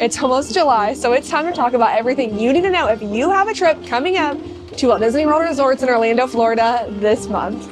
It's almost July, so it's time to talk about everything you need to know if you have a trip coming up to Walt Disney World Resorts in Orlando, Florida this month.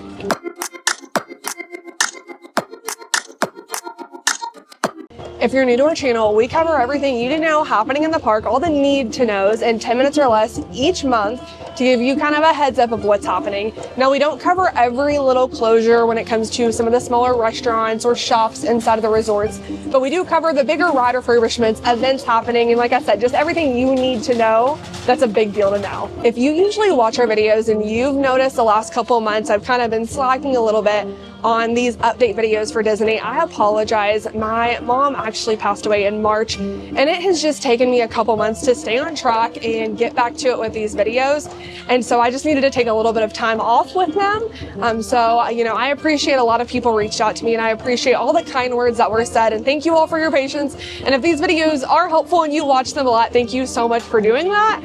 If you're new to our channel, we cover everything you need to know happening in the park, all the need to knows in 10 minutes or less each month to give you kind of a heads up of what's happening. Now, we don't cover every little closure when it comes to some of the smaller restaurants or shops inside of the resorts, but we do cover the bigger ride refurbishments, events happening, and like I said, just everything you need to know that's a big deal to know. If you usually watch our videos and you've noticed the last couple of months I've kind of been slacking a little bit on these update videos for Disney, I apologize. My mom actually passed away in March, and it has just taken me a couple months to stay on track and get back to it with these videos. And so I just needed to take a little bit of time off with them. So, you know, I appreciate a lot of people reached out to me, and I appreciate all the kind words that were said, and thank you all for your patience. And if these videos are helpful and you watch them a lot, thank you so much for doing that.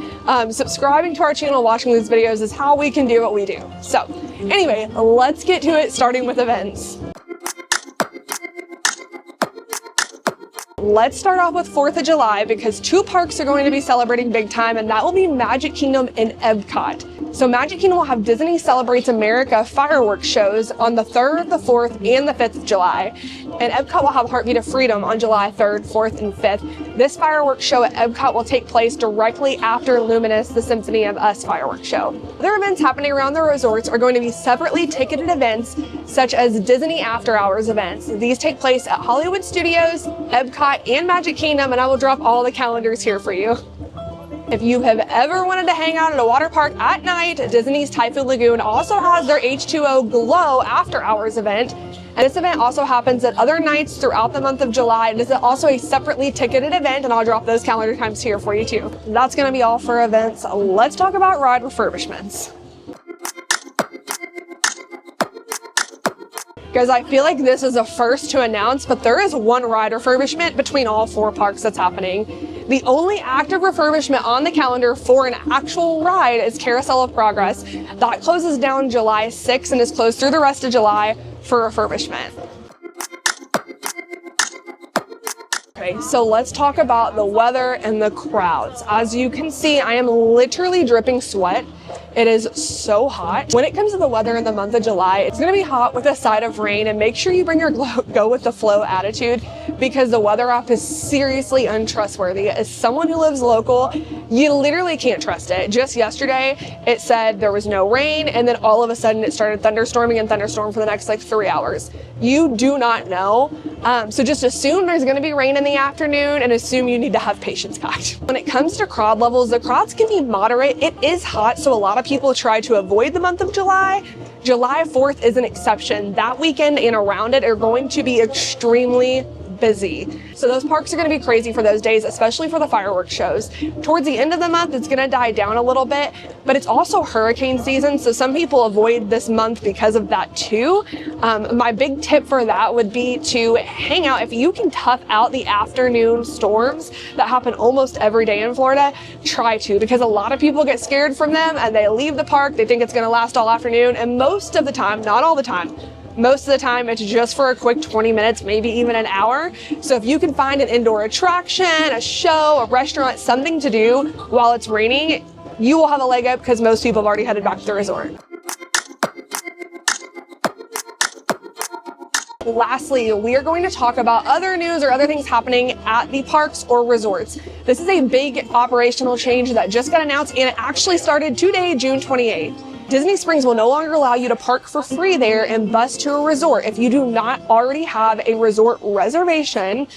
Subscribing to our channel, watching these videos is how we can do what we do. So anyway, let's get to it, starting with events. Let's start off with 4th of July because two parks are going to be celebrating big time, and that will be Magic Kingdom and Epcot. So Magic Kingdom will have Disney Celebrates America fireworks shows on the 3rd, the 4th, and the 5th of July. And Epcot will have Heartbeat of Freedom on July 3rd, 4th, and 5th. This fireworks show at Epcot will take place directly after Luminous, the Symphony of Us fireworks show. Other events happening around the resorts are going to be separately ticketed events, such as Disney After Hours events. These take place at Hollywood Studios, Epcot, and Magic Kingdom, and I will drop all the calendars here for you. If you have ever wanted to hang out at a water park at night, Disney's Typhoon Lagoon also has their H2O Glow After Hours event. And this event also happens at other nights throughout the month of July. It is also a separately ticketed event, and I'll drop those calendar times here for you too. That's going to be all for events. Let's talk about ride refurbishments. Guys, I feel like this is a first to announce, but there is one ride refurbishment between all 4 parks that's happening. The only active refurbishment on the calendar for an actual ride is Carousel of Progress. That closes down July 6th and is closed through the rest of July for refurbishment. Okay, so let's talk about the weather and the crowds. As you can see, I am literally dripping sweat. It is so hot. When it comes to the weather in the month of July, it's going to be hot with a side of rain, and make sure you bring your go with the flow attitude because the weather app is seriously untrustworthy. As someone who lives local, you literally can't trust it. Just yesterday, it said there was no rain, and then all of a sudden it started thunderstorming and thunderstorm for the next like 3 hours. You do not know. So just assume there's going to be rain in the afternoon and assume you need to have patience packed. When it comes to crowd levels, the crowds can be moderate. It is hot, so a lot of people try to avoid the month of July. July 4th is an exception. That weekend and around it are going to be extremely busy. So those parks are going to be crazy for those days, especially for the fireworks shows. Towards the end of the month, it's going to die down a little bit, but it's also hurricane season, so some people avoid this month because of that too. My big tip for that would be to hang out. If you can tough out the afternoon storms that happen almost every day in Florida, try to, because a lot of people get scared from them and they leave the park. They think it's going to last all afternoon, and most of the time, not all the time, most of the time it's just for a quick 20 minutes, maybe even an hour. So if you can find an indoor attraction, a show, a restaurant, something to do while it's raining, you will have a leg up because most people have already headed back to the resort. Lastly, we are going to talk about other news or other things happening at the parks or resorts. This is a big operational change that just got announced, and it actually started today, June 28th. Disney Springs will no longer allow you to park for free there and bus to a resort if you do not already have a resort reservation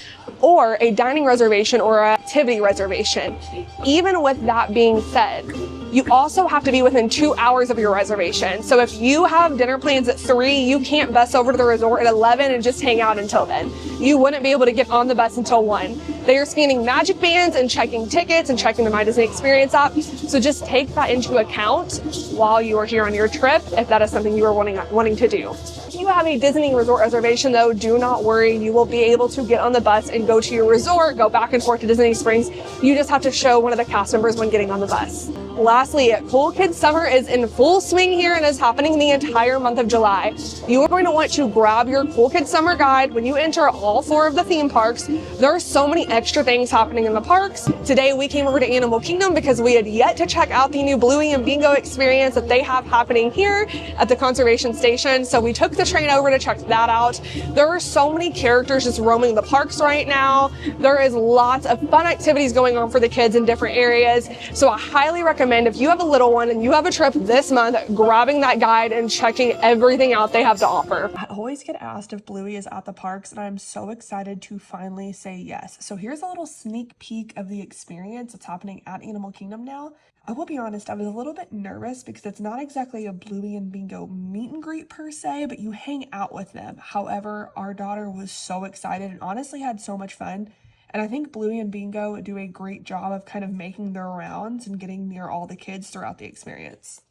or a dining reservation or an activity reservation. Even with that being said, you also have to be within 2 hours of your reservation. So if you have dinner plans at 3, you can't bus over to the resort at 11 and just hang out until then. You wouldn't be able to get on the bus until 1. They are scanning magic bands and checking tickets and checking the My Disney Experience app. So just take that into account while you are here on your trip, if that is something you are wanting to do. you have a Disney resort reservation though, do not worry. You will be able to get on the bus and go to your resort, go back and forth to Disney Springs. You just have to show one of the cast members when getting on the bus. Lastly, Cool Kids Summer is in full swing here and is happening the entire month of July. You are going to want to grab your Cool Kids Summer guide when you enter all 4 of the theme parks. There are so many extra things happening in the parks. Today we came over to Animal Kingdom because we had yet to check out the new Bluey and Bingo experience that they have happening here at the conservation station. So we took the train over to check that out. There are so many characters just roaming the parks right now. There is lots of fun activities going on for the kids in different areas. So I highly recommend if you have a little one and you have a trip this month, grabbing that guide and checking everything out they have to offer. I always get asked if Bluey is at the parks, and I'm so excited to finally say yes. So here's a little sneak peek of the experience that's happening at Animal Kingdom now. I will be honest, I was a little bit nervous because it's not exactly a Bluey and Bingo meet and greet per se, but you hang out with them. However, our daughter was so excited and honestly had so much fun. And I think Bluey and Bingo do a great job of kind of making their rounds and getting near all the kids throughout the experience.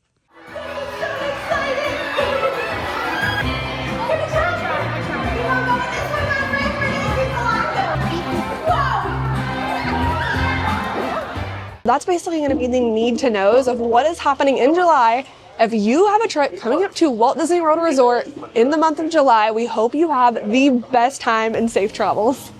That's basically going to be the need to knows of what is happening in July. If you have a trip coming up to Walt Disney World Resort in the month of July, we hope you have the best time and safe travels.